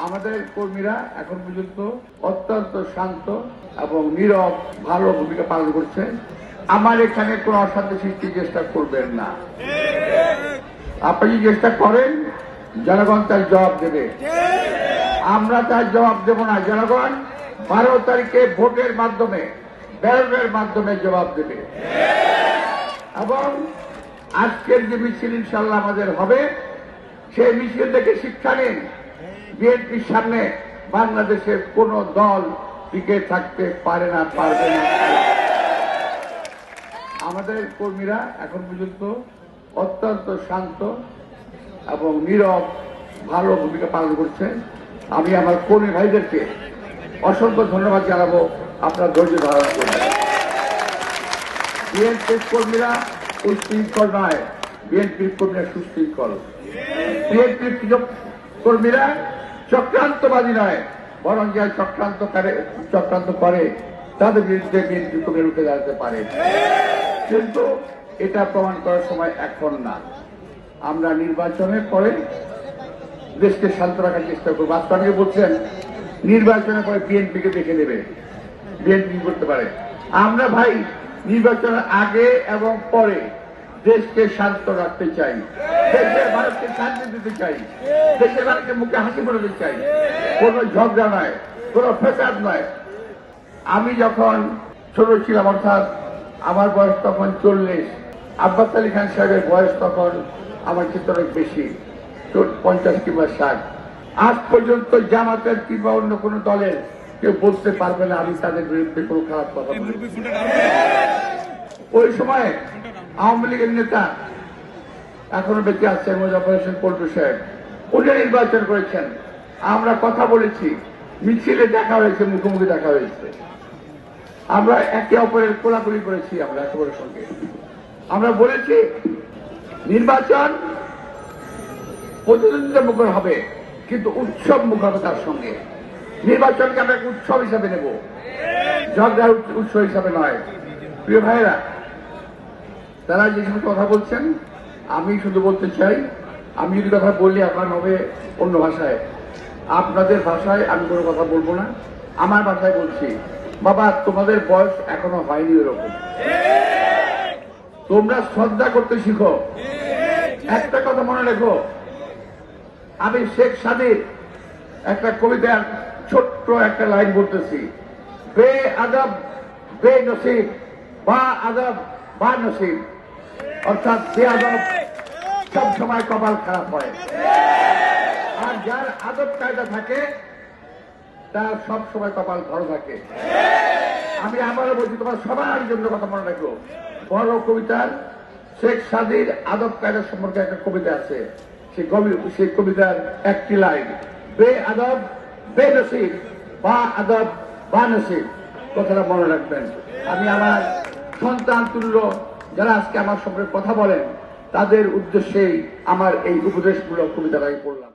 আমাদের কর্মীরা এখন পর্যন্ত অত্যন্ত শান্ত এবং নীরব ভালো ভূমিকা পালন করছে। আমার এখানে কোনো অশান্তি সৃষ্টির চেষ্টা করবেন না। আপনি যদি চেষ্টা করেন জনগণ তার জবাব দেবে। আমরা তার জবাব দেব না। জনগণ 12 তারিখে ভোটের মাধ্যমে ব্যালটের মাধ্যমে জবাব দেবে। এবং আজকের যে মিছিল ইনশাল্লাহ আমাদের হবে, সেই মিছিল থেকে শিক্ষা নিন। বিএনপির সামনে বাংলাদেশের কোন দল টিকে থাকতে পারে না, পারবে না। আমাদের কর্মীরা এখন পর্যন্ত অত্যন্ত শান্ত এবং নীরব ভালো ভূমিকা পালন করছে। আমি আমার কর্মী ভাইদেরকে অসংখ্য ধন্যবাদ জানাবো, আপনার ধৈর্য ধারণ করবেন। বিএনপির কর্মীরা উশৃঙ্খল নয়, বিএনপির কর্মীরা সুশৃঙ্খল। বিএনপির কর্মীরা চক্রান্তবাদী নয়, বরং যারা চক্রান্ত করে তাদের বিরুদ্ধে বিএনপি কর্মী রুখে দাঁড়াতে পারে। কিন্তু এটা প্রমাণ করার সময় এখন না। আমরা নির্বাচনের পরে দেশকে শান্ত রাখার চেষ্টা করবো। আপনাকে বলছেন নির্বাচনের পরে বিএনপিকে দেখে নেবে, বিএনপি করতে পারে। আমরা ভাই নির্বাচনের আগে এবং পরে দেশকে শান্ত রাখতে চাই, দেশের মানুষকে শান্তি দিতে চাই, দেশের মানুষকে মুখে হাসি ফোটাতে চাই। কোনো ঝগড়া নয়, কোনো ফেসাদ নয়। আমি যখন ছোট ছিলাম, অর্থাৎ আমার বয়স তখন 40, আব্বাস আলী খান সাহেবের বয়স তখন আমার ক্ষেত্রে অনেক বেশি, 50 কিংবা 60। আজ পর্যন্ত জামাতের কিংবা অন্য কোন দলের কেউ বলতে পারবে না আমি তাদের বিরুদ্ধে কোনো খারাপ কথা বলি। ওই সময় আওয়ামী লীগের নেতা এখনো বেঁচে আছেন মুজাফফর হোসেন পল্টু সাহেব, উনি নির্বাচন করেছেন। আমরা কথা বলেছি, মিছিলে দেখা হয়েছে, মুখোমুখি দেখা হয়েছে। আমরা একে অপরের কোলাকুলি করেছি। আমরা একে অপরের সঙ্গে আমরা বলেছি নির্বাচন প্রতিদ্বন্দ্বিতা মুখর হবে, কিন্তু উৎসব মুখর হবে। তার সঙ্গে নির্বাচনকে আমরা একটা উৎসব হিসাবে নেব, ঝগড়ার উৎসব হিসাবে নয়। প্রিয় ভাইয়েরা, তারা যে সমস্ত কথা বলছেন, আমি শুধু বলতে চাই, আমি যদি কথা বললে আপনার হবে অন্য ভাষায়, আপনাদের ভাষায় আমি কোনো কথা বলবো না। আমার ভাষায় বলছি, বাবা তোমাদের বয়স এখনো হয়নি ওরকম, তোমরা শ্রদ্ধা করতে শিখো। একটা কথা মনে রেখো, আমি শেখ সাদির একটা কবিতার ছোট্ট একটা লাইন বলতেছি, বে আদব বে নসিব বা আদব বা নসিব, অর্থাৎ বে আদব সব সময় কপাল খারাপ হয়, আর যার আদব কায়দা থাকে তার সব সময় কপাল ভালো থাকে। আমি আবারও বলছি, তোমার সবার জন্য কথা মনে রাখো। বড় কবিতার শেখ সাদির আদব কায়দা সম্পর্কে একটা কবিতা আছে, সেই কবিতার একটি লাইন, বে আদব বে নসিব বা আদব বা নসিব, কথাটা মনে রাখবেন। আমি আমার সন্তান তুল্য যারা আজকে আমার সম্পর্কে কথা বলেন, তাদের উদ্দেশ্যেই আমার এই উপদেশমূলক কবিতাটাই পড়লাম।